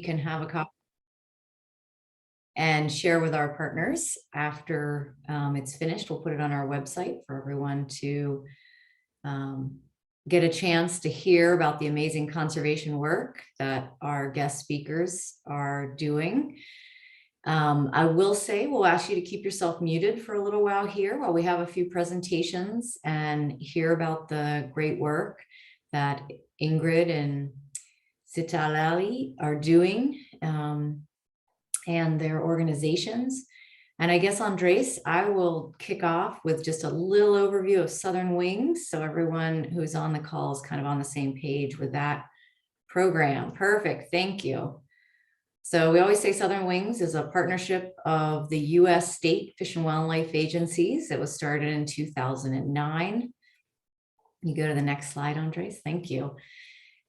can have a copy and share with our partners after it's finished. We'll put it on our website for everyone to get a chance to hear about the amazing conservation work that our guest speakers are doing. I will say we'll ask you to keep yourself muted for a little while here while we have a few presentations and hear about the great work that Ingrid and Citlalli are doing and their organizations. And I guess, Andres, I will kick off with just a little overview of Southern Wings, so everyone who's on the call is kind of on the same page with that program. Perfect, thank you. So we always say Southern Wings is a partnership of the U.S. state fish and wildlife agencies. It was started in 2009. You go to the next slide, Andres, thank you.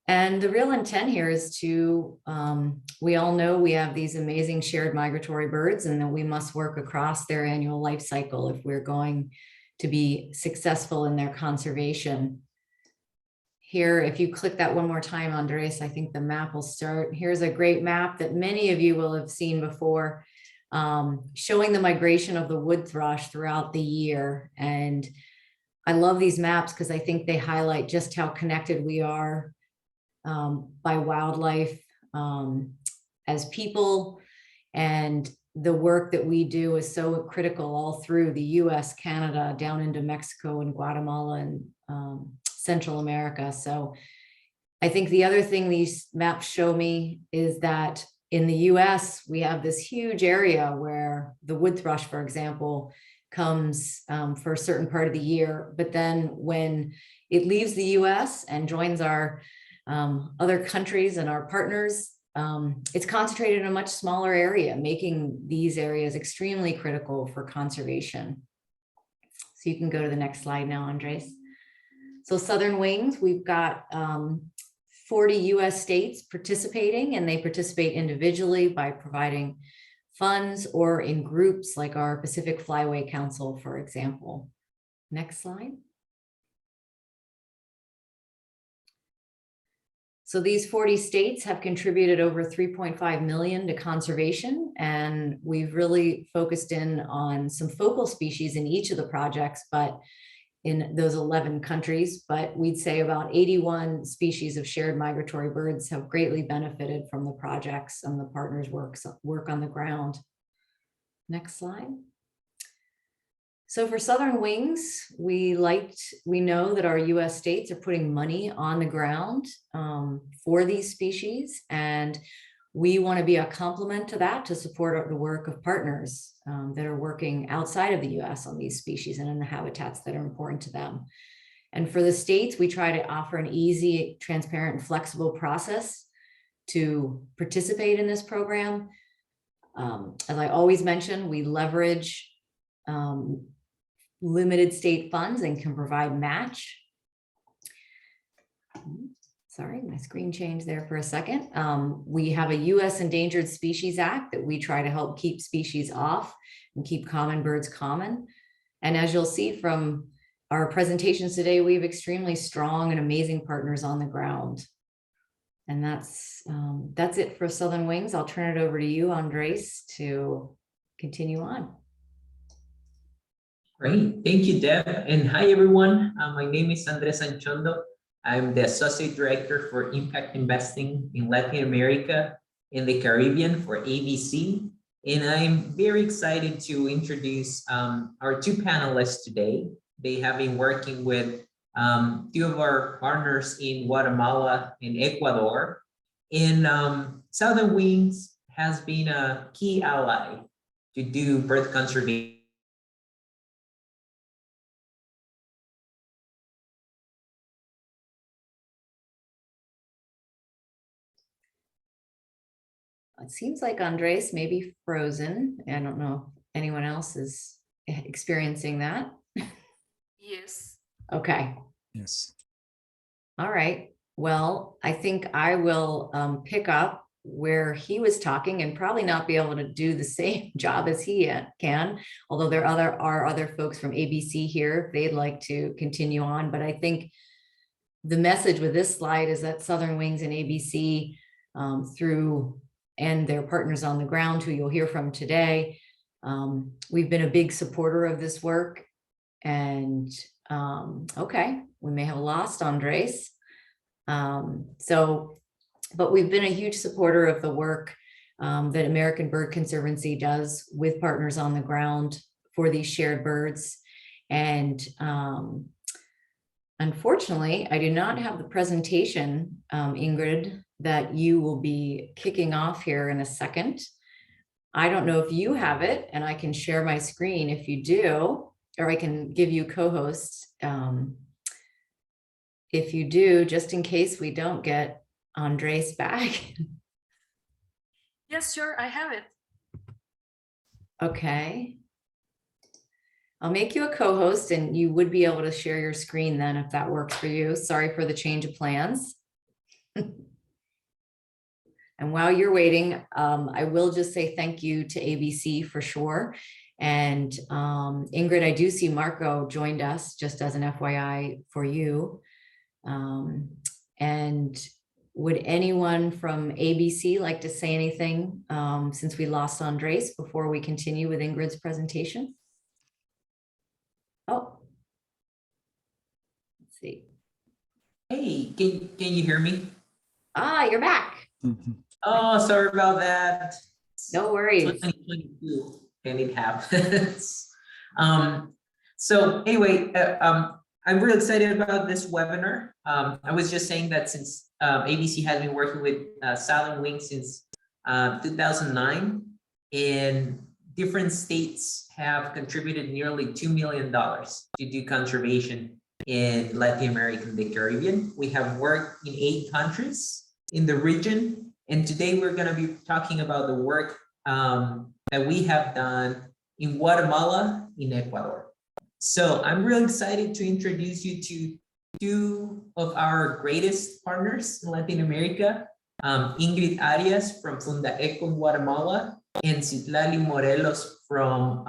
And the real intent here is to, we all know we have these amazing shared migratory birds and that we must work across their annual life cycle if we're going to be successful in their conservation. Here, if you click that one more time, Andres, I think the map will start. Here's a great map that many of you will have seen before, showing the migration of the wood thrush throughout the year. And I love these maps because I think they highlight just how connected we are by wildlife as people, and the work that we do is so critical all through the US, Canada, down into Mexico and Guatemala and Central America. So I think the other thing these maps show me is that in the US, we have this huge area where the wood thrush, for example, comes for a certain part of the year. But then when it leaves the US and joins our other countries and our partners, it's concentrated in a much smaller area, making these areas extremely critical for conservation. So you can go to the next slide now, Andres. So Southern Wings, we've got 40 US states participating, and they participate individually by providing funds or in groups like our Pacific Flyway Council, for example. Next slide. So these 40 states have contributed over 3.5 million to conservation, and we've really focused in on some focal species in each of the projects, but in those 11 countries, but we'd say about 81 species of shared migratory birds have greatly benefited from the projects and the partners' work on the ground. Next slide. So for Southern Wings, we know that our US states are putting money on the ground for these species, and we want to be a complement to that to support the work of partners that are working outside of the US on these species and in the habitats that are important to them. And for the states, we try to offer an easy, transparent, and flexible process to participate in this program. As I always mention, we leverage limited state funds and can provide match. Sorry, my screen changed there for a second. We have a US Endangered Species Act that we try to help keep species off and keep common birds common. And as you'll see from our presentations today, we have extremely strong and amazing partners on the ground. And that's it for Southern Wings. I'll turn it over to you, Andres, to continue on. Great, thank you, Deb. And hi, everyone. My name is Andres Anchondo. I'm the Associate Director for Impact Investing in Latin America and the Caribbean for ABC. And I'm very excited to introduce our two panelists today. They have been working with two of our partners in Guatemala and Ecuador. And Southern Wings has been a key ally to do bird conservation. It seems like Andres may be frozen. I don't know if anyone else is experiencing that. Yes. Okay. Yes. All right. Well, I think I will pick up where he was talking and probably not be able to do the same job as he can, although there are other folks from ABC here if they'd like to continue on. But I think the message with this slide is that Southern Wings and ABC through and their partners on the ground who you'll hear from today. We've been a big supporter of this work, and okay, we may have lost Andres. But we've been a huge supporter of the work that American Bird Conservancy does with partners on the ground for these shared birds. And unfortunately, I do not have the presentation, Ingrid, that you will be kicking off here in a second. I don't know if you have it, and I can share my screen if you do, or I can give you co-hosts. If you do, just in case we don't get Andres back. Yes, sure, I have it. Okay. I'll make you a co-host, and you would be able to share your screen then if that works for you. Sorry for the change of plans. And while you're waiting, I will just say thank you to ABC for sure. And Ingrid, I do see Marco joined us, just as an FYI for you. And would anyone from ABC like to say anything since we lost Andres before we continue with Ingrid's presentation? Oh, let's see. Hey, can you hear me? Ah, you're back. Oh, sorry about that. No worries. 2022, and it happens. So anyway, I'm really excited about this webinar. I was just saying that since ABC has been working with Silent Wing since 2009, and different states have contributed nearly $2 million to do conservation in Latin America and the Caribbean. We have worked in 8 countries in the region, and today we're going to be talking about the work that we have done in Guatemala, in Ecuador. So I'm really excited to introduce you to 2 of our greatest partners in Latin America, Ingrid Arias from FUNDAECO in Guatemala, and Citlalli Morelos from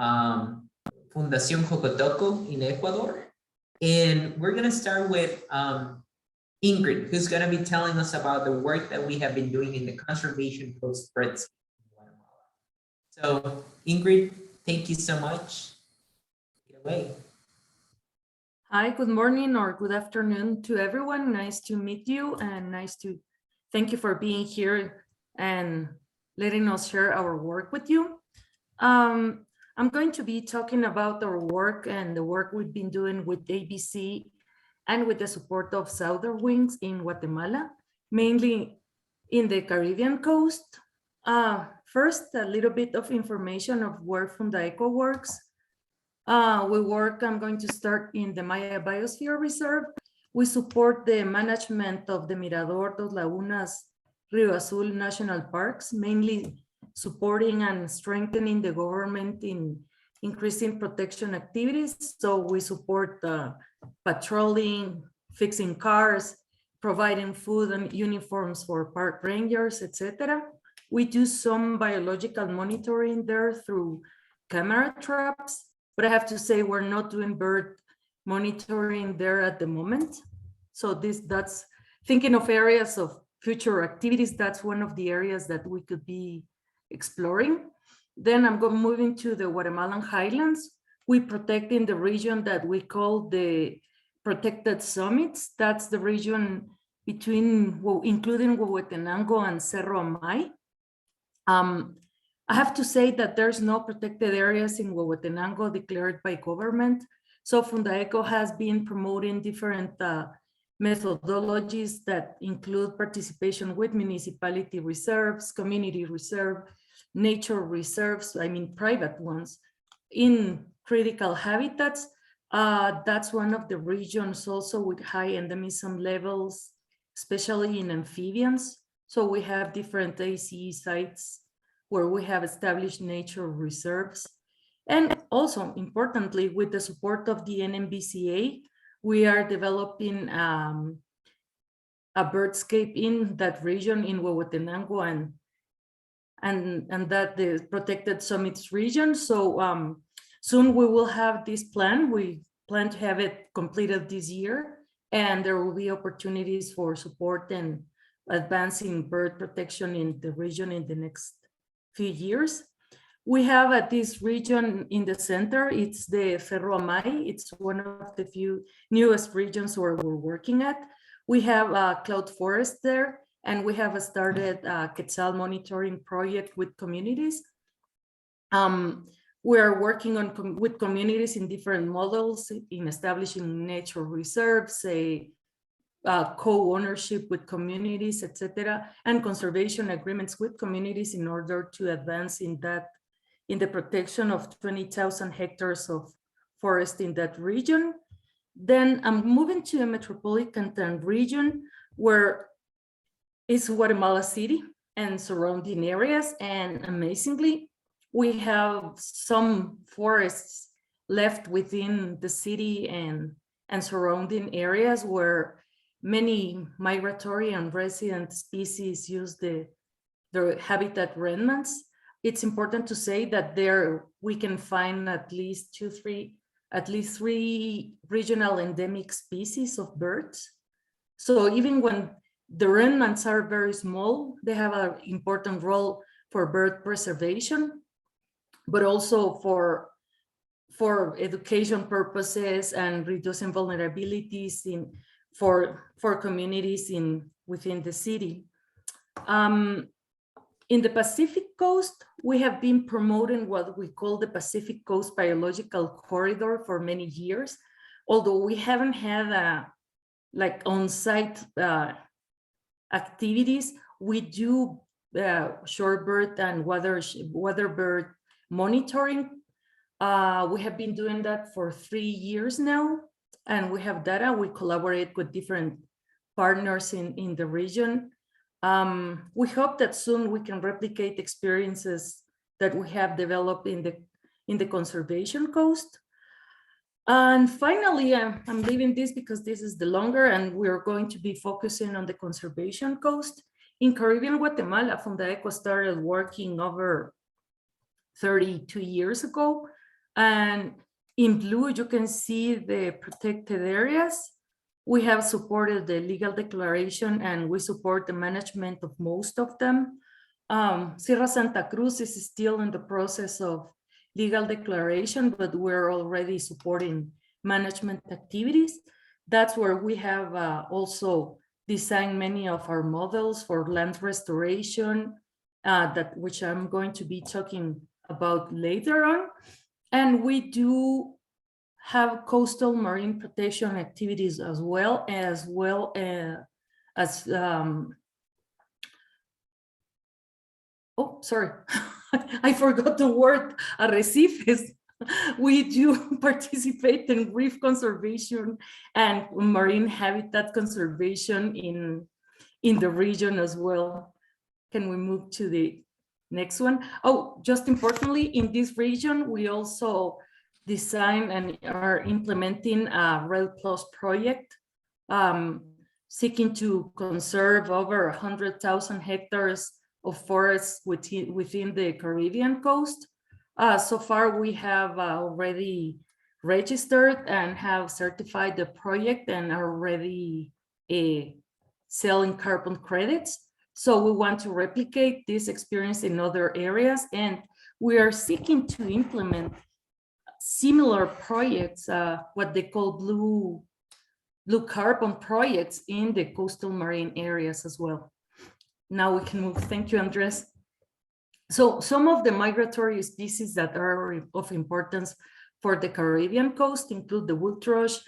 Fundación Jocotoco in Ecuador. And we're going to start with Ingrid, who's going to be telling us about the work that we have been doing in the conservation coast birds in Guatemala. So Ingrid, thank you so much. Take it away. Hi, good morning or good afternoon to everyone. Nice to meet you, and thank you for being here and letting us share our work with you. I'm going to be talking about our work and the work we've been doing with ABC and with the support of Southern Wings in Guatemala, mainly in the Caribbean coast. First, a little bit of information of where FUNDAECO works. I'm going to start in the Maya Biosphere Reserve. We support the management of the Mirador, Dos Lagunas, Rio Azul National Parks, mainly supporting and strengthening the government in increasing protection activities. So we support patrolling, fixing cars, providing food and uniforms for park rangers, etc. We do some biological monitoring there through camera traps, but I have to say we're not doing bird monitoring there at the moment. So that's thinking of areas of future activities. That's one of the areas that we could be exploring. Then I'm moving to the Guatemalan highlands. We protect in the region that we call the protected summits. That's the region between, including Huehuetenango and Cerro Amay. I have to say that there's no protected areas in Huehuetenango declared by government. So FUNDAECO has been promoting different methodologies that include participation with municipality reserves, community reserve, nature reserves, private ones, in critical habitats. That's one of the regions also with high endemism levels, especially in amphibians. So we have different ACE sites where we have established nature reserves. And also, importantly, with the support of the NMBCA, we are developing a birdscape in that region in Huehuetenango and that the protected summits region. So soon we will have this plan. We plan to have it completed this year, and there will be opportunities for support and advancing bird protection in the region in the next few years. We have at this region in the center, it's the Cerro Amay. It's one of the few newest regions where we're working at. We have a cloud forest there, and we have started a Quetzal monitoring project with communities. We are working with communities in different models in establishing nature reserves, co-ownership with communities, etc., and conservation agreements with communities in order to advance in the protection of 20,000 hectares of forest in that region. Then I'm moving to a metropolitan region where it's Guatemala City and surrounding areas. And amazingly, we have some forests left within the city and surrounding areas where many migratory and resident species use their habitat remnants. It's important to say that there we can find at least three regional endemic species of birds. So even when the remnants are very small, they have an important role for bird preservation, but also for education purposes and reducing vulnerabilities for communities within the city. In the Pacific Coast, we have been promoting what we call the Pacific Coast Biological Corridor for many years, although we haven't had on-site activities. We do shorebird and weatherbird monitoring. We have been doing that for 3 years now, and we have data. We collaborate with different partners in the region. We hope that soon we can replicate experiences that we have developed in the Conservation Coast. And finally, I'm leaving this because this is the longer, and we're going to be focusing on the Conservation Coast. In Caribbean Guatemala, FUNDAECO started working over 32 years ago. And in blue, you can see the protected areas. We have supported the legal declaration, and we support the management of most of them. Sierra Santa Cruz is still in the process of legal declaration, but we're already supporting management activities. That's where we have also designed many of our models for land restoration, which I'm going to be talking about later on. And we do have coastal marine protection activities as well as oh, sorry, I forgot the word, arrecifes. We do participate in reef conservation and marine habitat conservation in the region as well. Can we move to the next one? Oh, just importantly, in this region, we also design and are implementing a RED Plus project, seeking to conserve over 100,000 hectares of forests within the Caribbean coast. So far, we have already registered and have certified the project and are already selling carbon credits. So we want to replicate this experience in other areas, and we are seeking to implement similar projects, what they call blue carbon projects in the coastal marine areas as well. Now we can move. Thank you, Andres. So some of the migratory species that are of importance for the Caribbean coast include the wood thrush,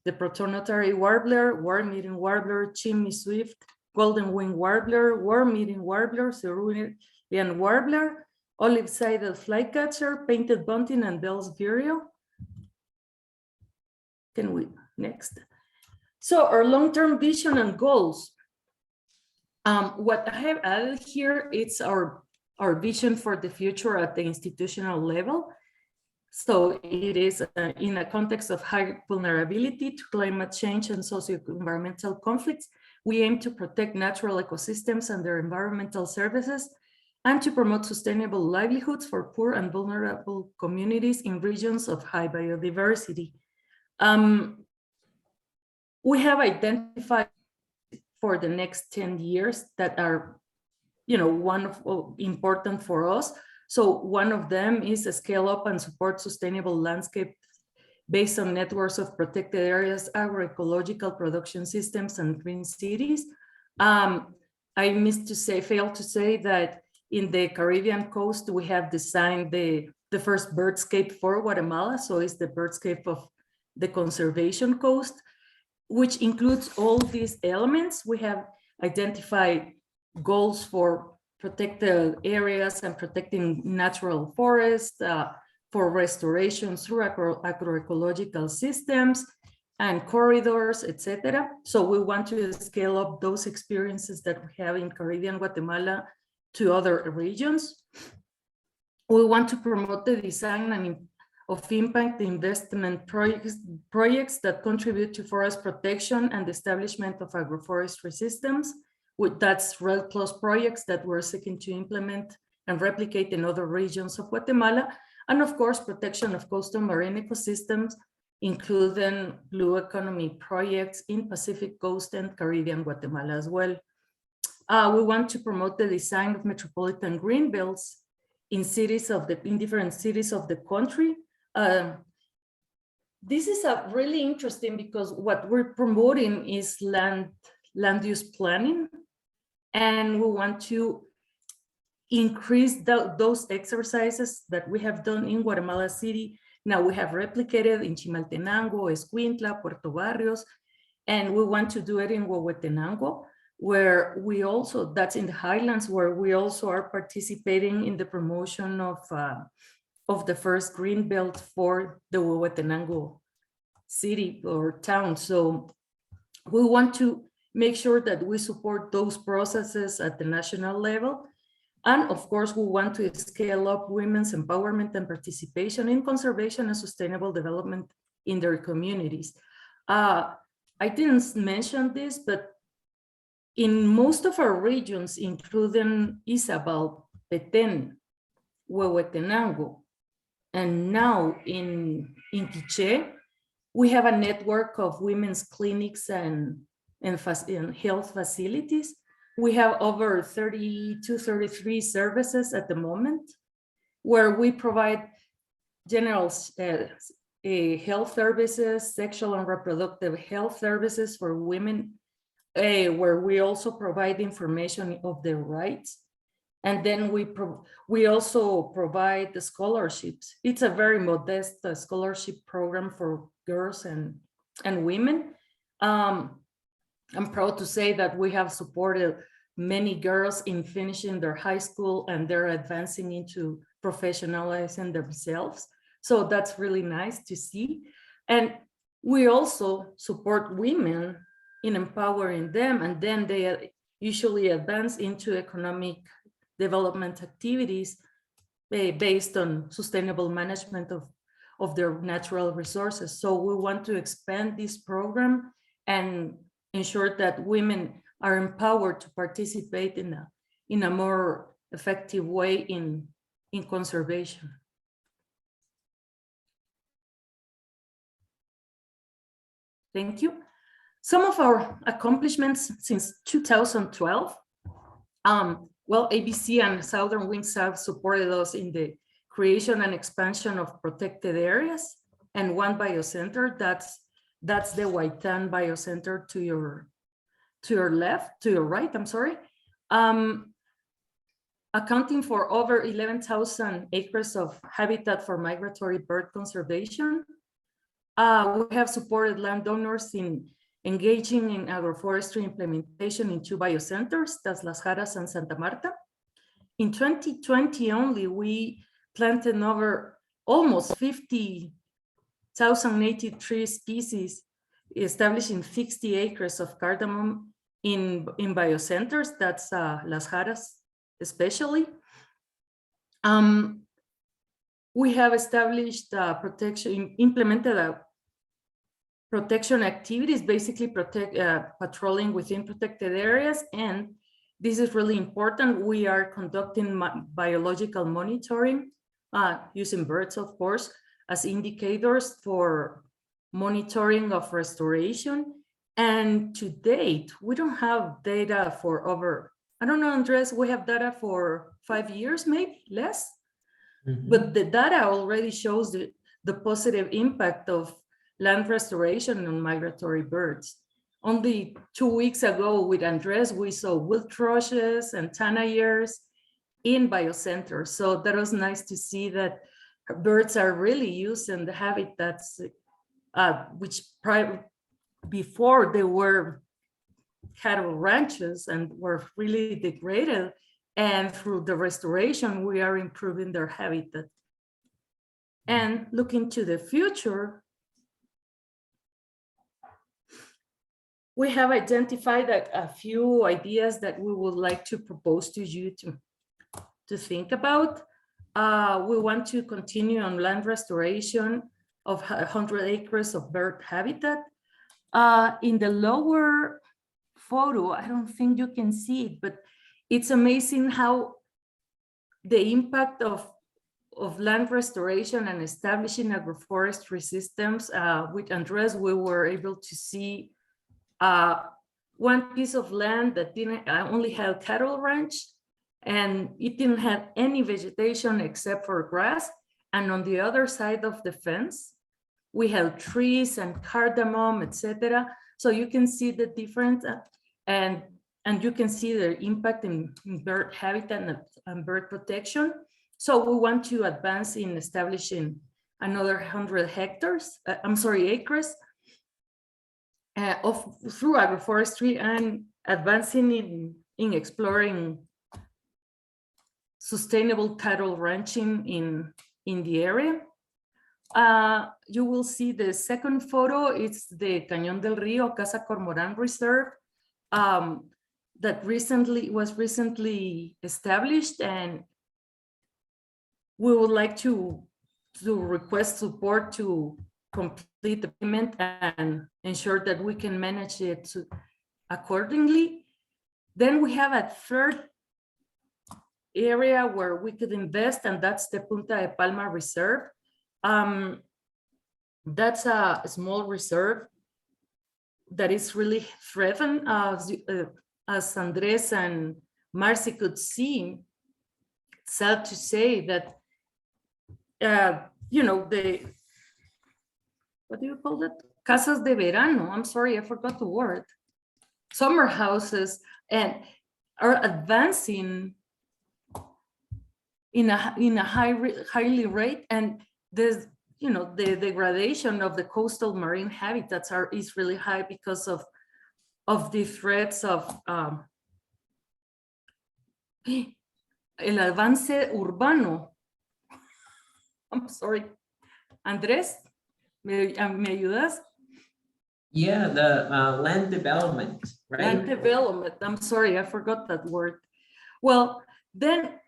the protonotary warbler, worm-eating warbler, chimney swift, golden-winged warbler, worm-eating warbler, cerulean warbler, olive-sided flycatcher, painted bunting, and Bell's vireo. Can we, next. So our long-term vision and goals. What I have added here, it's our vision for the future at the institutional level. So it is in a context of high vulnerability to climate change and socio-environmental conflicts. We aim to protect natural ecosystems and their environmental services, and to promote sustainable livelihoods for poor and vulnerable communities in regions of high biodiversity. We have identified for the next 10 years that are, important for us. So one of them is to scale up and support sustainable landscape based on networks of protected areas, agroecological production systems, and green cities. I failed to say that in the Caribbean coast, we have designed the first birdscape for Guatemala. So it's the birdscape of the conservation coast, which includes all these elements. We have identified goals for protected areas and protecting natural forests, for restoration through agroecological systems and corridors, etc. So we want to scale up those experiences that we have in Caribbean Guatemala to other regions. We want to promote the design of impact investment projects that contribute to forest protection and the establishment of agroforestry systems. That's RED+ projects that we're seeking to implement and replicate in other regions of Guatemala. And of course, protection of coastal marine ecosystems, including blue economy projects in Pacific Coast and Caribbean Guatemala as well. We want to promote the design of metropolitan green belts in different cities of the country. This is really interesting because what we're promoting is land use planning, and we want to increase those exercises that we have done in Guatemala City. Now we have replicated in Chimaltenango, Escuintla, Puerto Barrios, and we want to do it in Huehuetenango, where we also, that's in the highlands, where we also are participating in the promotion of the first green belt for the Huehuetenango city or town. So we want to make sure that we support those processes at the national level. And of course, we want to scale up women's empowerment and participation in conservation and sustainable development in their communities. I didn't mention this, but in most of our regions, including Izabal, Petén, Huehuetenango, and now in Quiché, we have a network of women's clinics and health facilities. We have over 32, 33 services at the moment, where we provide general health services, sexual and reproductive health services for women, where we also provide information of their rights. And then we also provide the scholarships. It's a very modest scholarship program for girls and women. I'm proud to say that we have supported many girls in finishing their high school, and they're advancing into professionalizing themselves. So that's really nice to see. And we also support women in empowering them, and then they usually advance into economic development activities based on sustainable management of their natural resources. So we want to expand this program and ensure that women are empowered to participate in a more effective way in conservation. Thank you. Some of our accomplishments since 2012. Well, ABC and Southern Wings have supported us in the creation and expansion of protected areas, and one biocenter, that's the Huaytán Biocenter to your right, I'm sorry. Accounting for over 11,000 acres of habitat for migratory bird conservation. We have supported landowners in engaging in agroforestry implementation in 2 biocenters, that's Las Jaras and Santa Marta. In 2020 only, we planted over almost 50,000 native tree species, establishing 60 acres of cardamom in biocenters, that's Las Jaras especially. We have established implemented protection activities, basically patrolling within protected areas. And this is really important. We are conducting biological monitoring using birds, of course, as indicators for monitoring of restoration. And to date, we don't have data for over, I don't know, Andres, we have data for 5 years, maybe less. But the data already shows the positive impact of land restoration on migratory birds. Only 2 weeks ago with Andres, we saw wood thrushes and tanagers in biocenters. So that was nice to see that birds are really using the habitats, which before they were cattle ranches and were really degraded. And through the restoration, we are improving their habitat. And looking to the future, we have identified a few ideas that we would like to propose to you to think about. We want to continue on land restoration of 100 acres of bird habitat. In the lower photo, I don't think you can see it, but it's amazing how the impact of land restoration and establishing agroforestry systems. With Andres, we were able to see one piece of land that didn't only had cattle ranch, and it didn't have any vegetation except for grass. And on the other side of the fence, we have trees and cardamom, etc. So you can see the difference, and you can see the impact in bird habitat and bird protection. So we want to advance in establishing another 100 acres through agroforestry, and advancing in exploring sustainable cattle ranching in the area. You will see the second photo. It's the Cañón del Río Casa Cormorán Reserve that was recently established, and we would like to request support to complete the payment and ensure that we can manage it accordingly. Then we have a third area where we could invest, and that's the Punta de Palma Reserve. That's a small reserve that is really threatened. As Andres and Marcy could see, it's sad to say that, what do you call it? Casas de verano. I'm sorry, I forgot the word. Summer houses and are advancing in a highly rate, and there's the degradation of the coastal marine habitats is really high because of the threats of el avance urbano. I'm sorry, Andres, ¿me ayudas? Yeah, the land development, right? Land development. I'm sorry, I forgot that word. Well, then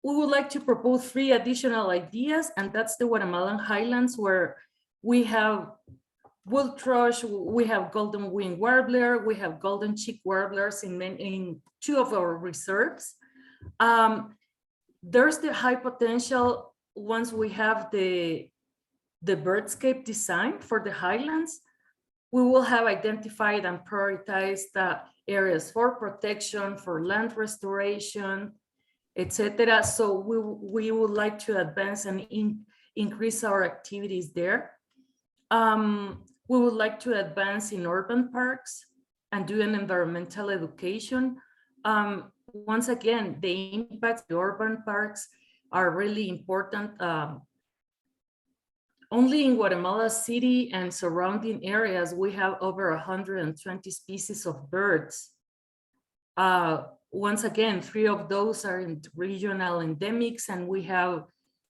we would like to propose 3 additional ideas, and that's the Guatemalan highlands, where we have wood thrush, we have golden wing warbler, we have golden cheek warblers in 2 of our reserves. There's the high potential once we have the birdscape design for the highlands. We will have identified and prioritized the areas for protection, for land restoration, etc. So we would like to advance and increase our activities there. We would like to advance in urban parks and do an environmental education. Once again, the impacts of the urban parks are really important. Only in Guatemala City and surrounding areas, we have over 120 species of birds. Once again, 3 of those are in regional endemics, and we have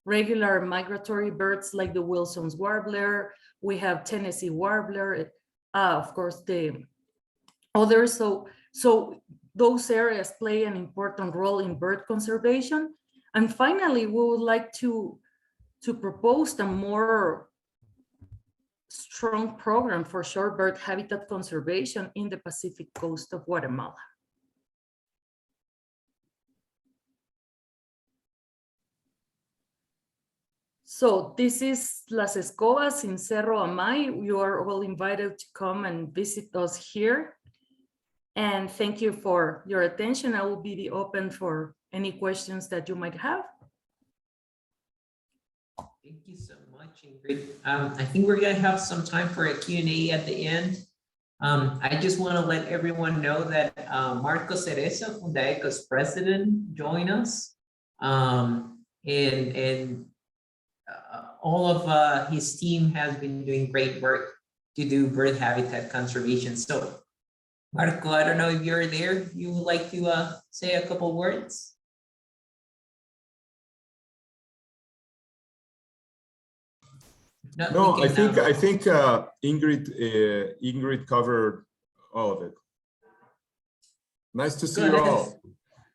regular migratory birds like the Wilson's warbler. We have Tennessee warbler, of course, the others. So those areas play an important role in bird conservation. And finally, we would like to propose a more strong program for shorebird habitat conservation in the Pacific coast of Guatemala. So this is Las Escobas in Cerro Amay. You are all invited to come and visit us here. And thank you for your attention. I will be open for any questions that you might have. Thank you so much, Ingrid. I think we're gonna have some time for a Q&A at the end. I just want to let everyone know that Marco Cereza, FUNDAECO's president, joined us. And all of his team has been doing great work to do bird habitat conservation. So Marco, I don't know if you're there. You would like to say a couple words? No, I think Ingrid covered all of it. Nice to see you all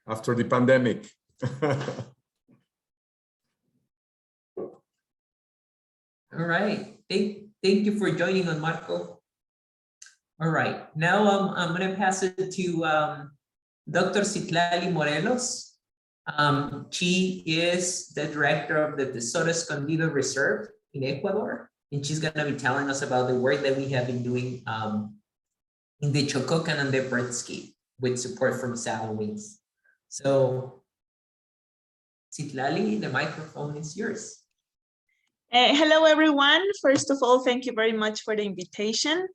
after the pandemic. All right. Thank you for joining on, Marco. All right, now I'm going to pass it to Dr. Citlalli Morelos. She is the director of the Tesoro Escondido Reserve in Ecuador, and she's going to be telling us about the work that we have been doing in the Chocó and the birdscape with support from Saddle Wings. So, Citlalli, the microphone is yours. Hello, everyone. First of all, thank you very much for the invitation.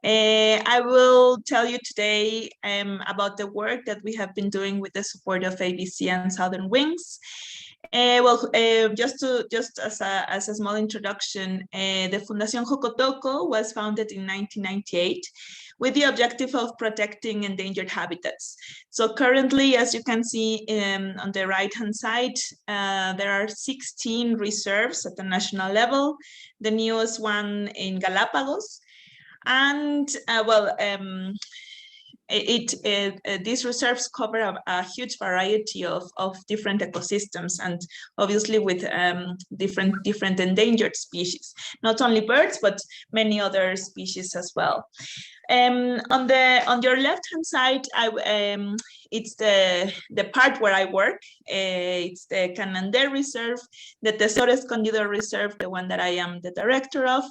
I will tell you today about the work that we have been doing with the support of ABC and Southern Wings. Just as a small introduction, the Fundación Jocotoco was founded in 1998 with the objective of protecting endangered habitats. So currently, as you can see on the right-hand side, there are 16 reserves at the national level, the newest one in Galapagos. And these reserves cover a huge variety of different ecosystems, and obviously with different endangered species, not only birds, but many other species as well. On your left-hand side, it's the part where I work. It's the Canandé Reserve, the Tesoro Escondido Reserve, the one that I am the director of.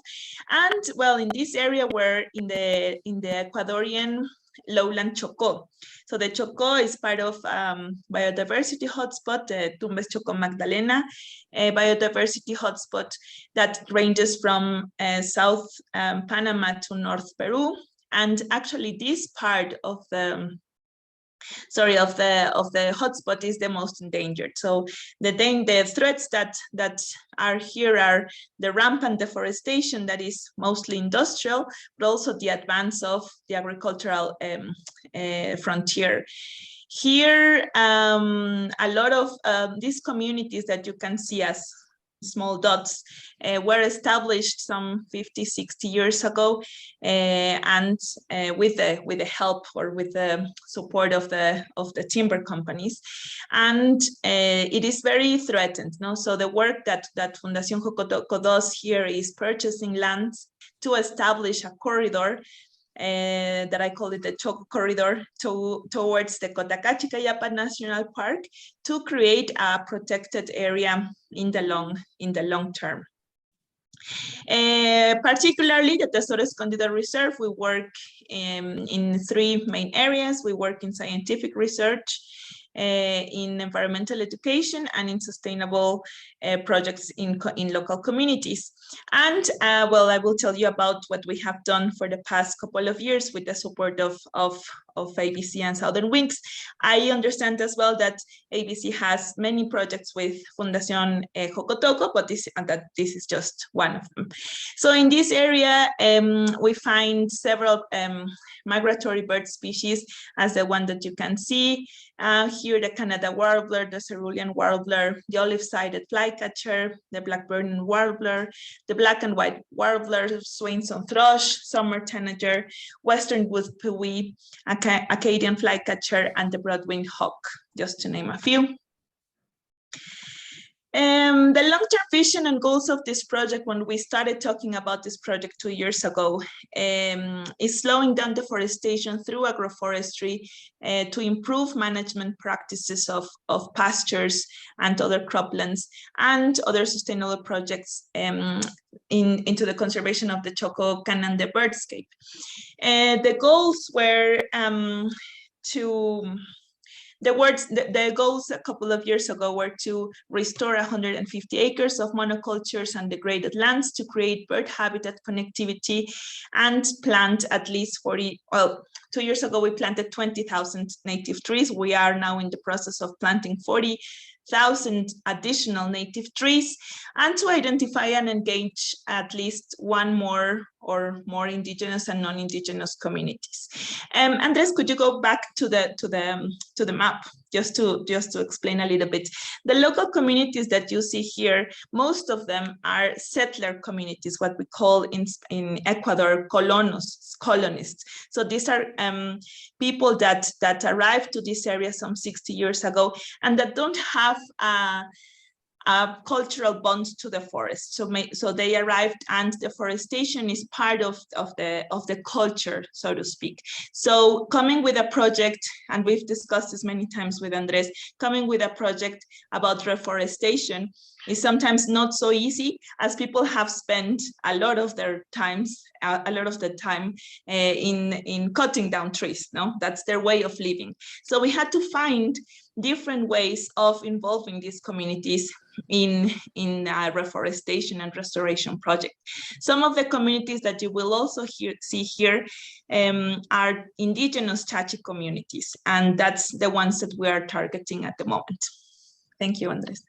And well, in this area, we're in the Ecuadorian lowland Chocó. So the Chocó is part of biodiversity hotspot, the Tumbes Chocó Magdalena, a biodiversity hotspot that ranges from South Panama to North Peru. And actually this part of the hotspot is the most endangered. So the threats that are here are the rampant deforestation that is mostly industrial, but also the advance of the agricultural frontier. Here, a lot of these communities that you can see as small dots were established some 50, 60 years ago, and with the help or with the support of the timber companies, and it is very threatened. No, so the work that Fundación Jocotoco does here is purchasing lands to establish a corridor. That I call it the Chocó corridor towards the Cotacachi-Cayapa National Park to create a protected area in the long term. Particularly the Tesoro Escondido Reserve, we work in three main areas. We work in scientific research, in environmental education, and in sustainable projects in local communities. And well, I will tell you about what we have done for the past couple of years with the support of ABC and Southern Wings. I understand as well that ABC has many projects with Fundación Jocotoco, but this is just one of them. So in this area, we find several migratory bird species, as the one that you can see here: the Canada warbler, the Cerulean warbler, the olive-sided flycatcher, the black-burning warbler, the black and white warbler, Swainson thrush, summer tanager, western wood pewee, Acadian flycatcher, and the broad-winged hawk, just to name a few. The long-term vision and goals of this project, when we started talking about this project 2 years ago, is slowing down deforestation through agroforestry to improve management practices of pastures and other croplands and other sustainable projects into the conservation of the Choco and the birdscape. The goals were the goals a couple of years ago were to restore 150 acres of monocultures and degraded lands to create bird habitat connectivity and plant at least 40, well, 2 years ago we planted 20,000 native trees. We are now in the process of planting 40,000 additional native trees, and to identify and engage at least one more or more indigenous and non-indigenous communities. Andres, could you go back to the map just to explain a little bit? The local communities that you see here, most of them are settler communities, what we call in Ecuador colonists. So these are people that arrived to this area some 60 years ago and that don't have a cultural bond to the forest. So they arrived, and deforestation is part of the culture, so to speak. So coming with a project, and we've discussed this many times with Andres, coming with a project about reforestation is sometimes not so easy, as people have spent a lot of the time in cutting down trees. No, that's their way of living. So we had to find different ways of involving these communities in reforestation and restoration project. Some of the communities that you will also see here are indigenous Chachi communities, and that's the ones that we are targeting at the moment. Thank you, Andres.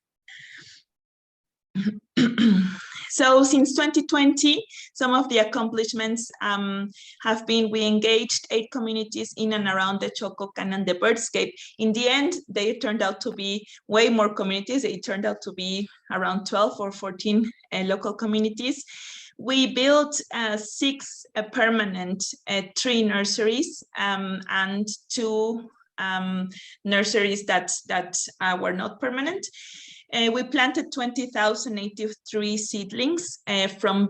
So since 2020, some of the accomplishments have been, we engaged 8 communities in and around the Choco and the birdscape. In the end, they turned out to be way more communities. It turned out to be around 12 or 14 local communities. We built 6 permanent tree nurseries and 2 nurseries that were not permanent. We planted 20,000 native tree seedlings from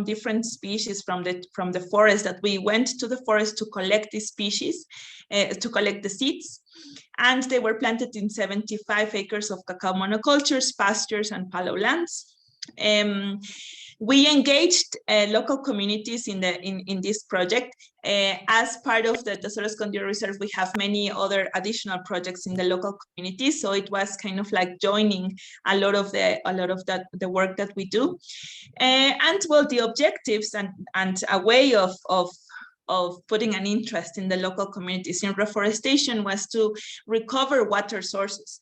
different species from the forest. That we went to the forest to collect these species, to collect the seeds, and they were planted in 75 acres of cacao monocultures, pastures, and fallow lands. We engaged local communities in this project. As part of the Tesoro Escondido Reserve, we have many other additional projects in the local communities, so it was kind of like joining a lot of the work that we do. And well, the objectives and a way of putting an interest in the local communities in reforestation was to recover water sources.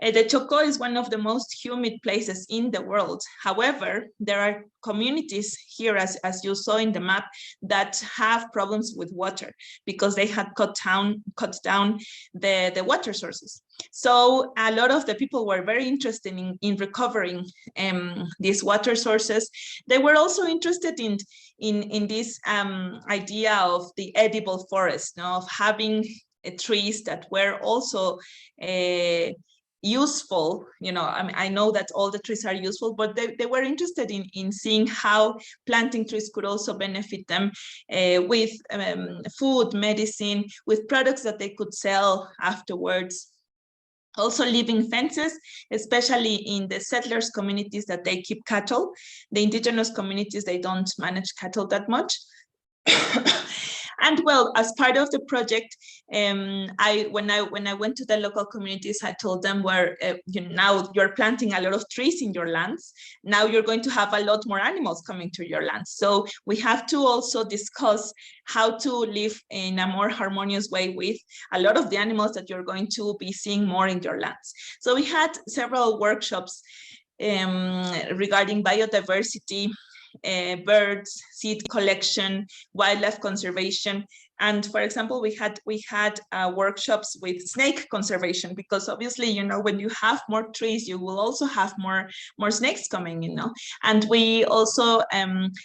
The Choco is one of the most humid places in the world. However, there are communities here, as you saw in the map, that have problems with water because they had cut down the water sources. So a lot of the people were very interested in recovering these water sources. They were also interested in this idea of the edible forest, of having trees that were also useful. I know that all the trees are useful, but they were interested in seeing how planting trees could also benefit them with food, medicine, with products that they could sell afterwards. Also living fences, especially in the settlers communities that they keep cattle. The indigenous communities, they don't manage cattle that much. And well, as part of the project, when I went to the local communities, I told them, now you're planting a lot of trees in your lands. Now you're going to have a lot more animals coming to your lands. So we have to also discuss how to live in a more harmonious way with a lot of the animals that you're going to be seeing more in your lands. So we had several workshops regarding biodiversity, birds, seed collection, wildlife conservation. And for example, we had workshops with snake conservation, because obviously, you know, when you have more trees, you will also have more snakes coming, you know. And we also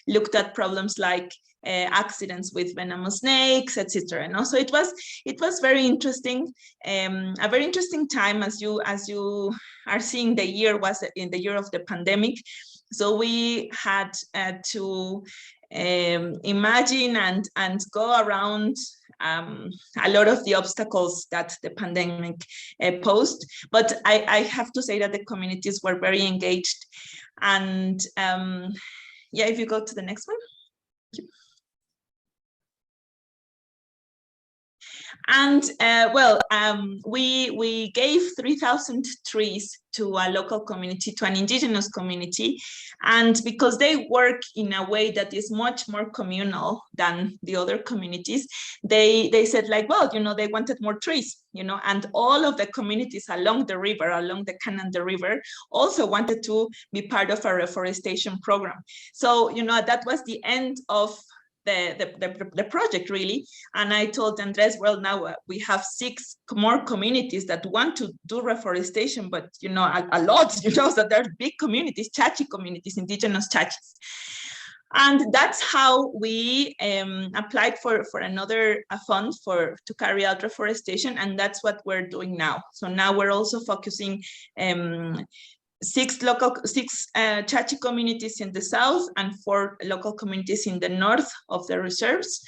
looked at problems like accidents with venomous snakes, etc. And also it was very interesting, a very interesting time, as you are seeing. The year was in the year of the pandemic, so we had to imagine and go around a lot of the obstacles that the pandemic posed. But I have to say that the communities were very engaged. And yeah, if you go to the next one. And we gave 3,000 trees to a local community, to an indigenous community. And because they work in a way that is much more communal than the other communities, they said, like, well, you know, they wanted more trees, you know, and all of the communities along the river, along the Cananda River, also wanted to be part of a reforestation program. So, you know, that was the end of the project, really. And I told Andres, well, now we have 6 more communities that want to do reforestation, but, you know, a lot, you know, so they're big communities, Chachi communities, indigenous Chachis. And that's how we applied for another fund to carry out reforestation, and that's what we're doing now. So now we're also focusing 6 Chachi communities in the south and 4 local communities in the north of the reserves.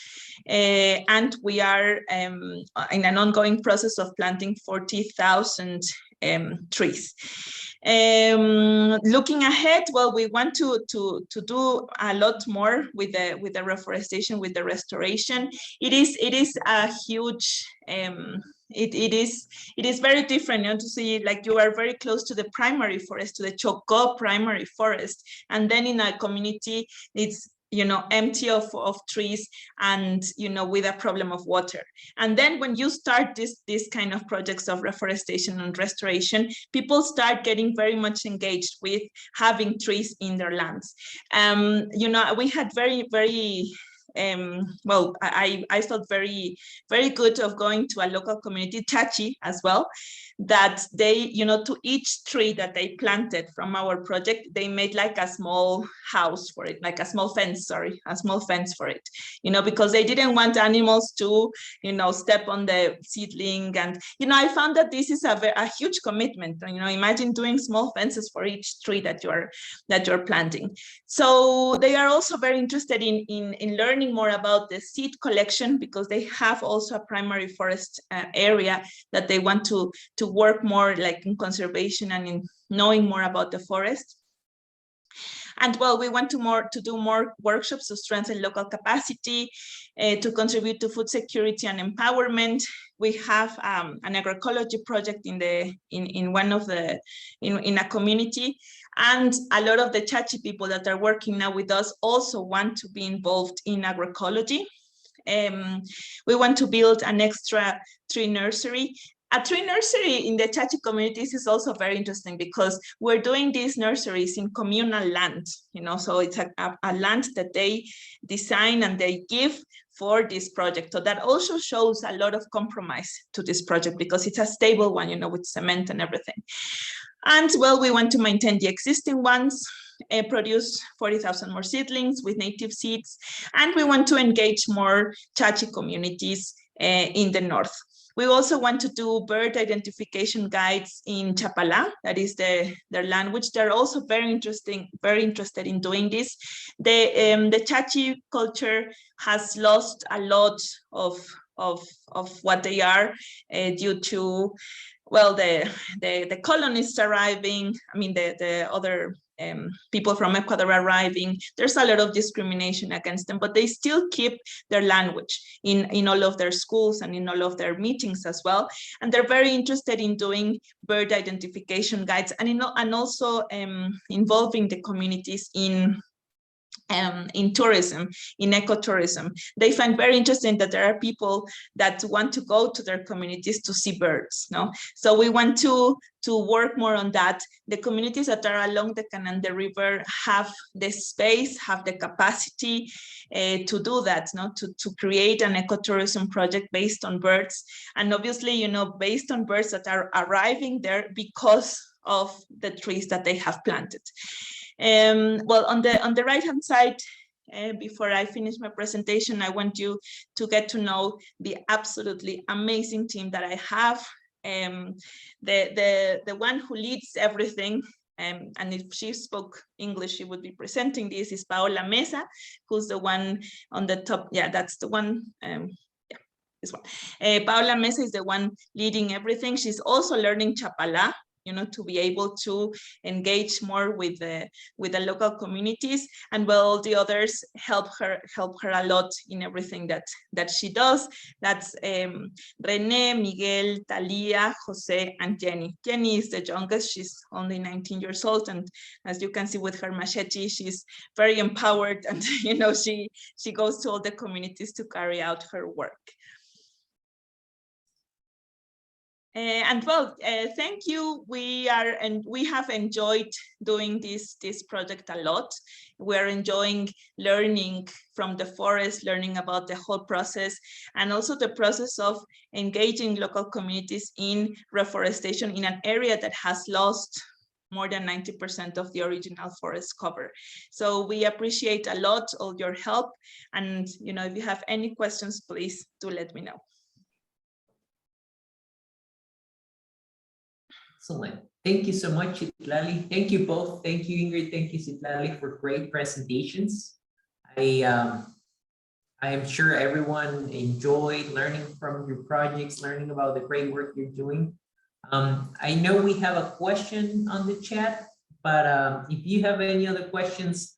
And we are in an ongoing process of planting 40,000 trees. Looking ahead, well, we want to do a lot more with the reforestation, with the restoration. It is a huge it is very different, you know, to see, like, you are very close to the primary forest, to the Chocó primary forest, and then in a community it's, you know, empty of trees and, you know, with a problem of water. And then when you start this kind of projects of reforestation and restoration, people start getting very much engaged with having trees in their lands. You know, we had very well, I felt very good of going to a local community, Chachi as well, that they, you know, to each tree that they planted from our project, they made like a small house for it, like a small fence for it, you know, because they didn't want animals to, you know, step on the seedling. And, you know, I found that this is a huge commitment. You know, imagine doing small fences for each tree that you're planting. So they are also very interested in learning more about the seed collection, because they have also a primary forest area that they want to work more like in conservation and in knowing more about the forest. And well, we want to do more workshops to strengthen local capacity, to contribute to food security and empowerment. We have an agroecology project in a community, and a lot of the Chachi people that are working now with us also want to be involved in agroecology. We want to build an extra tree nursery. A tree nursery in the Chachi communities is also very interesting, because we're doing these nurseries in communal land, you know, so it's a land that they design and they give for this project. So that also shows a lot of compromise to this project, because it's a stable one, you know, with cement and everything. And well, we want to maintain the existing ones, produce 40,000 more seedlings with native seeds, and we want to engage more Chachi communities in the north. We also want to do bird identification guides in Chapala, that is their language. They're also very interested in doing this. The Chachi culture has lost a lot of what they are due to, well, the colonists arriving. I mean, the other people from Ecuador arriving. There's a lot of discrimination against them, but they still keep their language in all of their schools and in all of their meetings as well. And they're very interested in doing bird identification guides, and also involving the communities in in tourism, in ecotourism. They find very interesting that there are people that want to go to their communities to see birds. No, so we want to work more on that. The communities that are along the Canande River have the space, have the capacity to do that. No, to create an ecotourism project based on birds, and obviously, you know, based on birds that are arriving there because of the trees that they have planted. Well, on the right-hand side, before I finish my presentation, I want you to get to know the absolutely amazing team that I have. The one who leads everything, and if she spoke English, she would be presenting this, is Paola Mesa, who's the one on the top. Yeah, that's the one. This one. Paola Mesa is the one leading everything. She's also learning Chapala, you know, to be able to engage more with the local communities, and well, the others help her a lot in everything that she does. That's Rene, Miguel, Talia, Jose, and Jenny. Jenny is the youngest. She's only 19 years old, and as you can see with her machete, she's very empowered, and you know, she goes to all the communities to carry out her work. And well, thank you. We have enjoyed doing this project a lot. We're enjoying learning from the forest, learning about the whole process, and also the process of engaging local communities in reforestation in an area that has lost more than 90% of the original forest cover. So we appreciate a lot all your help. And you know, if you have any questions, please do let me know. Excellent. Thank you so much, Citlalli. Thank you both. Thank you, Ingrid. Thank you, Citlalli, for great presentations. I am sure everyone enjoyed learning from your projects, learning about the great work you're doing. I know we have a question on the chat, but if you have any other questions,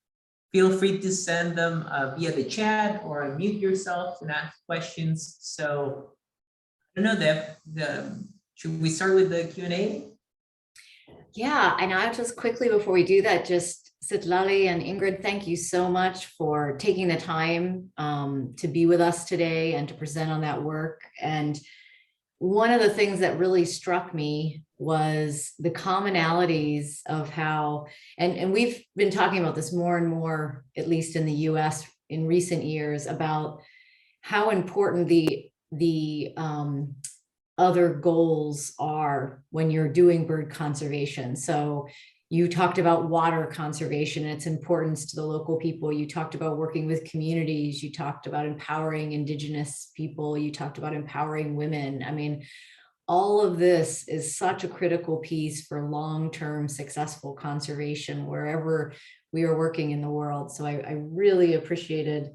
feel free to send them via the chat or unmute yourself and ask questions. So I don't know, Deb, should we start with the Q&A? Yeah, and I'll just quickly, before we do that, just Citlalli and Ingrid, thank you so much for taking the time to be with us today and to present on that work. And one of the things that really struck me was the commonalities of how, and we've been talking about this more and more, at least in the US in recent years, about how important the other goals are when you're doing bird conservation. So you talked about water conservation and its importance to the local people. You talked about working with communities. You talked about empowering Indigenous people. You talked about empowering women. I mean, all of this is such a critical piece for long-term successful conservation wherever we are working in the world. So I really appreciated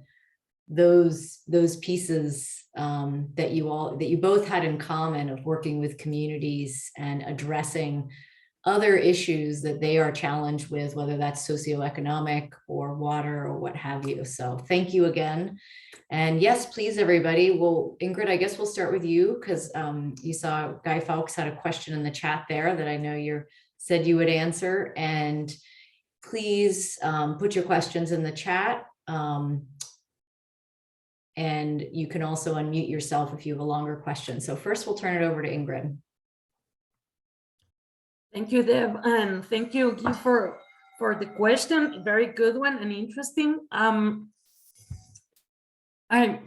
those pieces that you both had in common, of working with communities and addressing other issues that they are challenged with, whether that's socioeconomic or water or what have you. So thank you again. And yes, please, everybody. Well, Ingrid, I guess we'll start with you, because you saw Guy Fawkes had a question in the chat there that I know you said you would answer. And please put your questions in the chat. And you can also unmute yourself if you have a longer question. So first we'll turn it over to Ingrid. Thank you, Deb, and thank you, Guy, for the question. Very good one and interesting.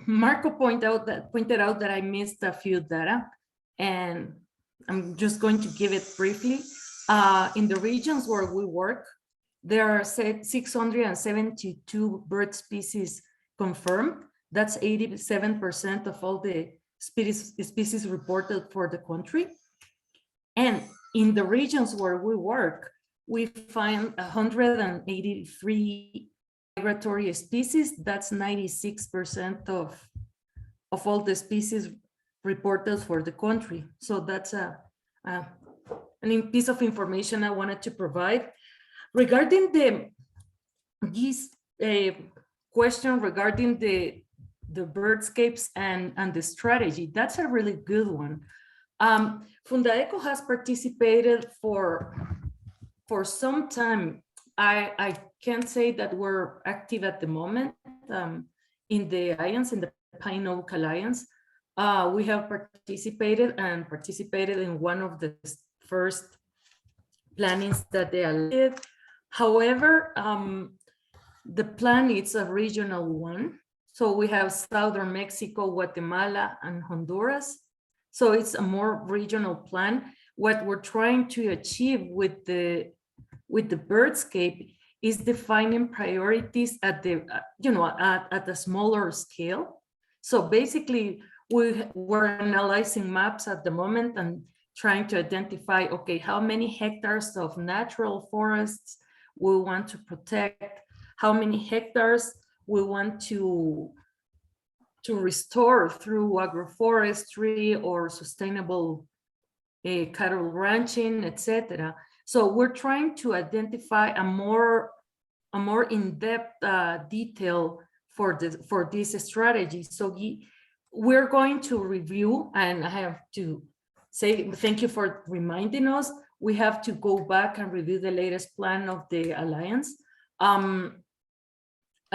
Marco pointed out that I missed a few data, and I'm just going to give it briefly. In the regions where we work, there are 672 bird species confirmed. That's 87% of all the species reported for the country. And in the regions where we work, we find 183 migratory species. That's 96% of all the species reported for the country. So that's a piece of information I wanted to provide. Regarding this question regarding the birdscapes and the strategy, that's a really good one. FUNDAECO has participated for some time I can't say that we're active at the moment in the alliance, in the Pine Oak Alliance. We have participated in one of the first plannings that they did. However, the plan is a regional one. So we have Southern Mexico, Guatemala, and Honduras. So it's a more regional plan. What we're trying to achieve with the birdscape is defining priorities at the, at a smaller scale. So basically, we're analyzing maps at the moment and trying to identify, okay, how many hectares of natural forests we want to protect, how many hectares we want to restore through agroforestry or sustainable cattle ranching, etc. So we're trying to identify a more in-depth detail for this strategy. So we're going to review, and I have to say thank you for reminding us. We have to go back and review the latest plan of the Alliance.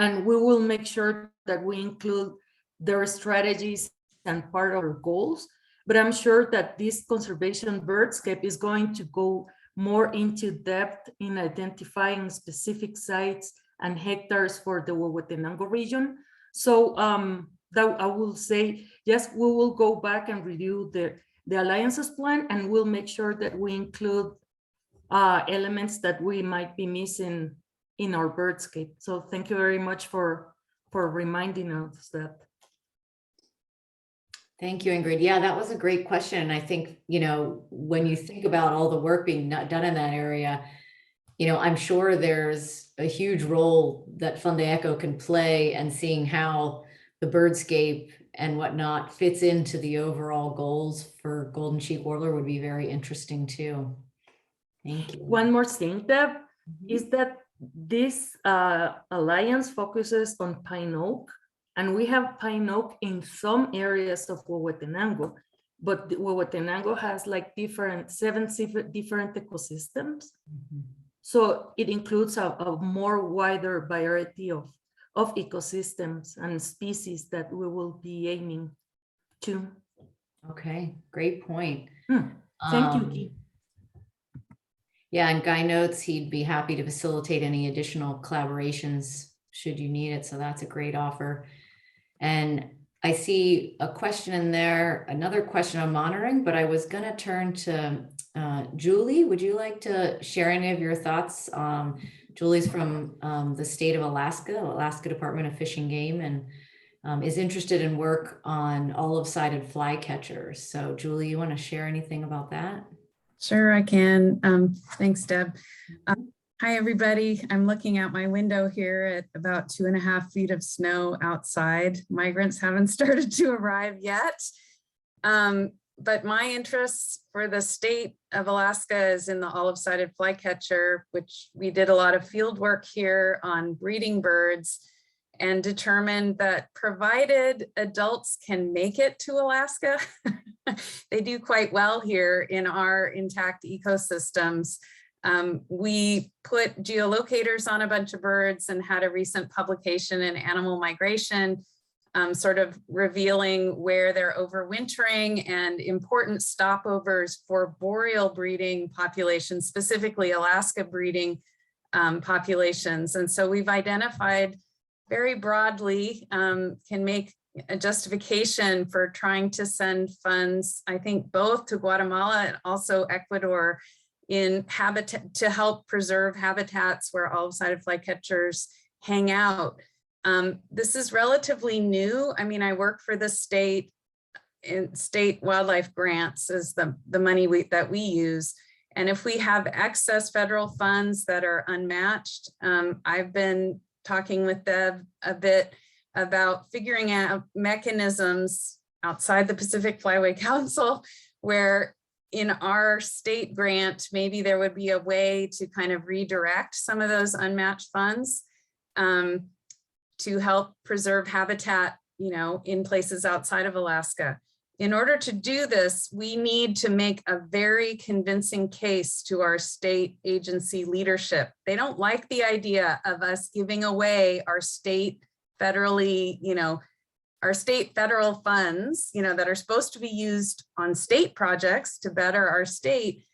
And we will make sure that we include their strategies and part of our goals. But I'm sure that this conservation birdscape is going to go more into depth in identifying specific sites and hectares for the Huehuetenango region. So that I will say, yes, we will go back and review the Alliance's plan, and we'll make sure that we include elements that we might be missing in our birdscape. So thank you very much for reminding us that. Thank you, Ingrid. Yeah, that was a great question. And I think, when you think about all the work being done in that area, I'm sure there's a huge role that FUNDAECO can play, and seeing how the birdscape and whatnot fits into the overall goals for golden cheek warbler would be very interesting too. Thank you. One more thing, Deb, is that this alliance focuses on pine oak, and we have pine oak in some areas of Huehuetenango, but Huehuetenango has like seven different ecosystems. So it includes a more wider variety of ecosystems and species that we will be aiming to. Okay, great point. Thank you, Guy. Yeah, and Guy notes he'd be happy to facilitate any additional collaborations should you need it. So that's a great offer. And I see a question in there, another question on monitoring, but I was going to turn to Julie. Would you like to share any of your thoughts? Julie's from the state of Alaska Department of Fish and Game, and is interested in work on olive-sided flycatchers. So Julie, you want to share anything about that? Sure, I can. Thanks, Deb. Hi, everybody. I'm looking out my window here at about 2.5 feet of snow outside. Migrants haven't started to arrive yet. But my interest for the state of Alaska is in the olive-sided flycatcher, which we did a lot of field work here on breeding birds, and determined that provided adults can make it to Alaska, they do quite well here in our intact ecosystems. We put geolocators on a bunch of birds and had a recent publication in Animal Migration, sort of revealing where they're overwintering and important stopovers for boreal breeding populations, specifically Alaska breeding populations. And so we've identified very broadly, can make a justification for trying to send funds, I think both to Guatemala and also Ecuador, in habitat to help preserve habitats where olive-sided flycatchers hang out. This is relatively new. I mean, I work for the state, in state wildlife grants is the money that we use. And if we have excess federal funds that are unmatched, I've been talking with Deb a bit about figuring out mechanisms outside the Pacific Flyway Council, where in our state grant, maybe there would be a way to kind of redirect some of those unmatched funds to help preserve habitat, in places outside of Alaska. in order to do this, we need to make a very convincing case to our state agency leadership. They don't like the idea of us giving away our state federally, our state federal funds, that are supposed to be used on state projects to better our state,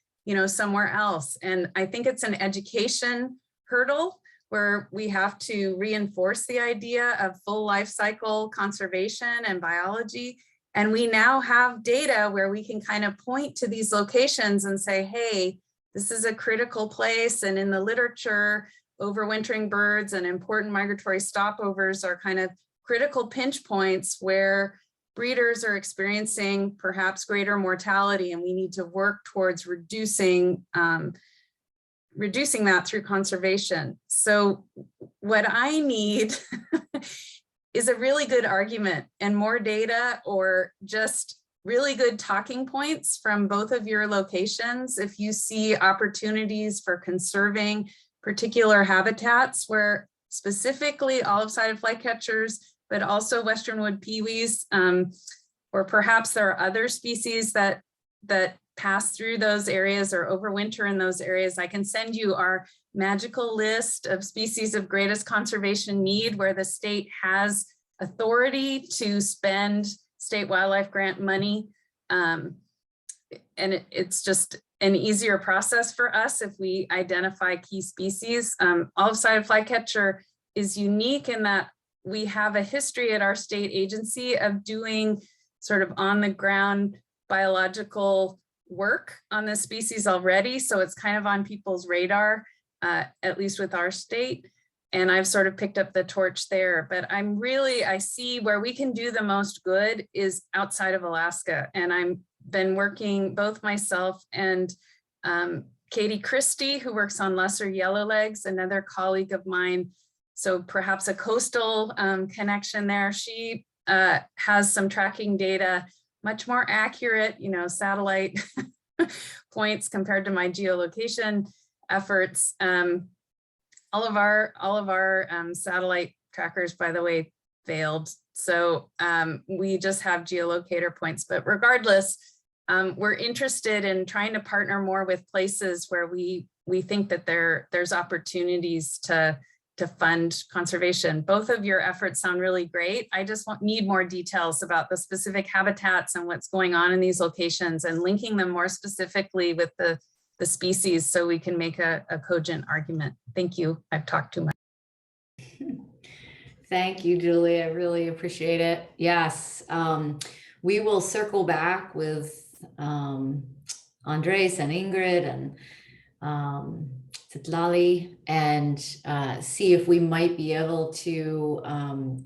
somewhere else. And I think it's an education hurdle where we have to reinforce the idea of full life cycle conservation and biology. And we now have data where we can kind of point to these locations and say, hey, this is a critical place. And in the literature, overwintering birds and important migratory stopovers are kind of critical pinch points where breeders are experiencing perhaps greater mortality, and we need to work towards reducing that through conservation. So what I need is a really good argument and more data, or just really good talking points from both of your locations. If you see opportunities for conserving particular habitats where specifically olive-sided flycatchers, but also western wood peewees, or perhaps there are other species that pass through those areas or overwinter in those areas, I can send you our magical list of species of greatest conservation need where the state has authority to spend state wildlife grant money. And it's just an easier process for us if we identify key species. Olive-sided flycatcher is unique in that we have a history at our state agency of doing sort of on the ground biological work on this species already. So it's kind of on people's radar, at least with our state. And I've sort of picked up the torch there, but I see where we can do the most good is outside of Alaska. And I've been working, both myself and Katie Christie, who works on lesser yellowlegs, another colleague of mine. So perhaps a coastal connection there. She has some tracking data, much more accurate, satellite points compared to my geolocation efforts. All of our satellite trackers, by the way, failed. So we just have geolocator points, but regardless, we're interested in trying to partner more with places where we think that there's opportunities to fund conservation. Both of your efforts sound really great. I just need more details about the specific habitats and what's going on in these locations and linking them more specifically with the species so we can make a cogent argument. Thank you. I've talked too much. Thank you, Julie. I really appreciate it. Yes, we will circle back with Andres and Ingrid and Citlalli and see if we might be able to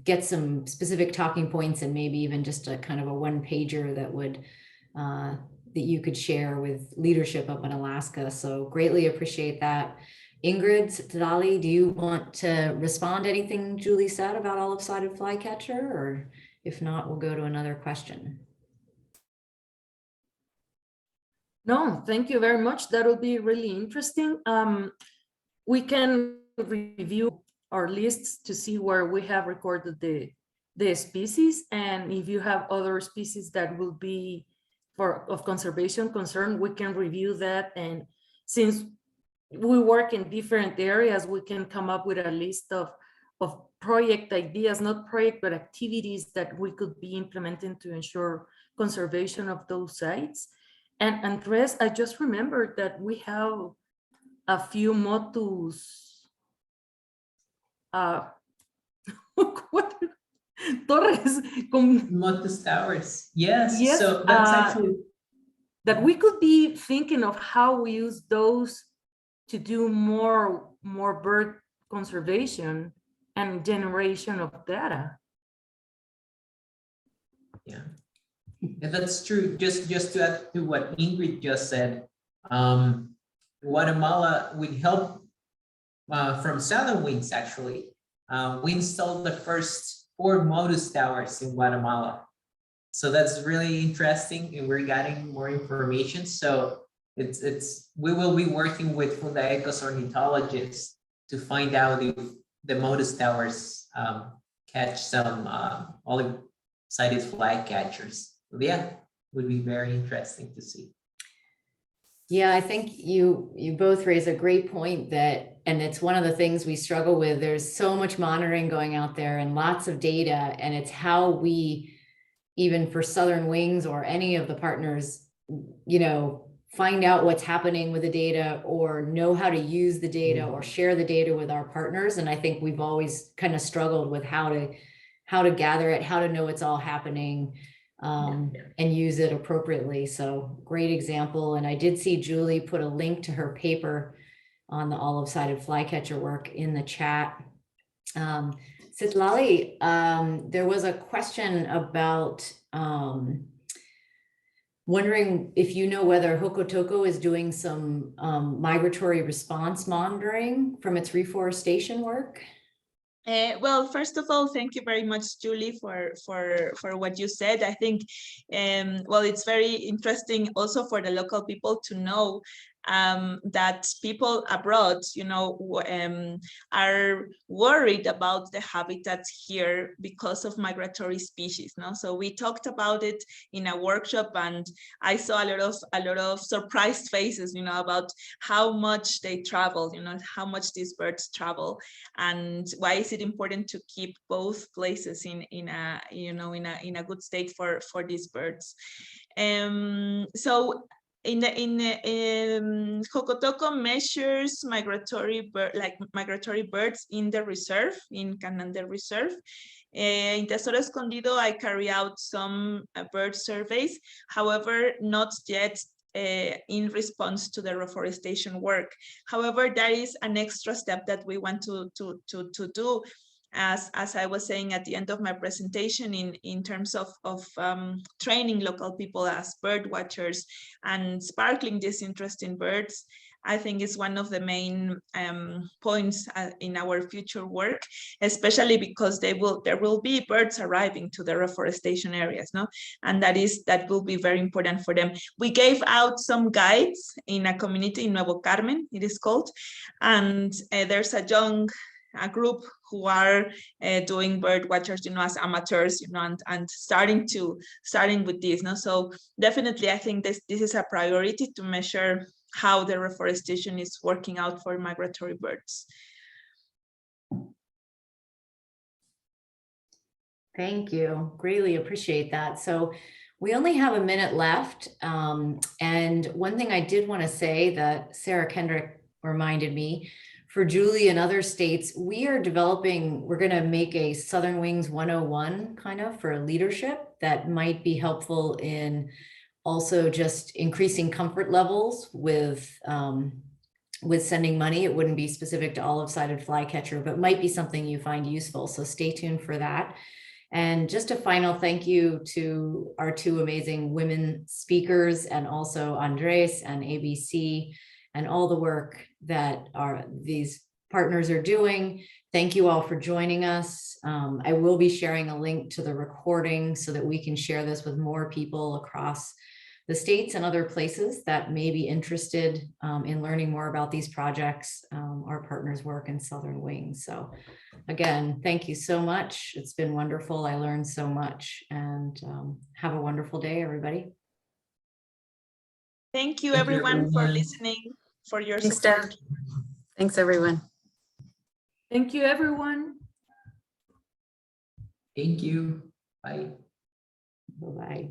get some specific talking points and maybe even just a kind of a one-pager that would that you could share with leadership up in Alaska. So greatly appreciate that. Ingrid, Citlalli, do you want to respond to anything Julie said about olive-sided flycatcher? Or if not, we'll go to another question. No, thank you very much. That will be really interesting. We can review our lists to see where we have recorded the species, and if you have other species that will be of conservation concern, we can review that. And since we work in different areas, we can come up with a list of project ideas, not project, but activities that we could be implementing to ensure conservation of those sites. And Andres, I just remembered that we have a few motus. What? Torres. Motus towers. Yes. Yes, So that's actually that we could be thinking of how we use those to do more bird conservation and generation of data. Yeah. Yeah, that's true. Just to add to what Ingrid just said, Guatemala, with help from Southern Wings, actually, we installed the first 4 Motus towers in Guatemala. So that's really interesting, and we're getting more information. So we will be working with FUNDAECO's ornithologists to find out if the Motus towers catch some olive-sided flycatchers. Yeah, would be very interesting to see. Yeah, I think you both raise a great point that, and it's one of the things we struggle with. There's so much monitoring going out there and lots of data, and it's how we, even for Southern Wings or any of the partners, you know, find out what's happening with the data or know how to use the data or share the data with our partners. And I think we've always kind of struggled with how to gather it, how to know it's all happening, and use it appropriately. So great example. And I did see Julie put a link to her paper on the olive-sided flycatcher work in the chat. Citlalli, there was a question about wondering if you know whether Jocotoco is doing some migratory response monitoring from its reforestation work. Well, first of all, thank you very much, Julie, for what you said. I think, well, it's very interesting also for the local people to know that people abroad, you know, are worried about the habitats here because of migratory species. No, so we talked about it in a workshop, and I saw a lot of surprised faces, you know, about how much they travel, you know, how much these birds travel, and why is it important to keep both places in a good state for these birds. So Jocotoco measures migratory birds in the reserve, in Canandel Reserve. In Tesoro Escondido, I carry out some bird surveys, however, not yet in response to the reforestation work. However, that is an extra step that we want to do. As I was saying at the end of my presentation, in terms of training local people as bird watchers and sparkling this interest in birds, I think is one of the main points in our future work, especially because there will be birds arriving to the reforestation areas, no? And that will be very important for them. We gave out some guides in a community in Nuevo Carmen, it is called, and there's a group who are doing bird watchers, you know, as amateurs, you know, and starting with this, no? So definitely, I think this is a priority to measure how the reforestation is working out for migratory birds. Thank you. Greatly appreciate that. So we only have a minute left. And one thing I did want to say that Sarah Kendrick reminded me, for Julie and other states, we're going to make a Southern Wings 101 kind of for leadership that might be helpful in also just increasing comfort levels with sending money. It wouldn't be specific to olive-sided flycatcher, but might be something you find useful. So stay tuned for that. And just a final thank you to our two amazing women speakers, and also Andres and ABC, and all the work that these partners are doing. Thank you all for joining us. I will be sharing a link to the recording so that we can share this with more people across the states and other places that may be interested in learning more about these projects, our partners' work in Southern Wings. So again, thank you so much. It's been wonderful. I learned so much, and have a wonderful day, everybody. Thank you, everyone, for listening, for your support. Thanks, everyone. Thank you, everyone. Thank you. Bye. Bye-bye.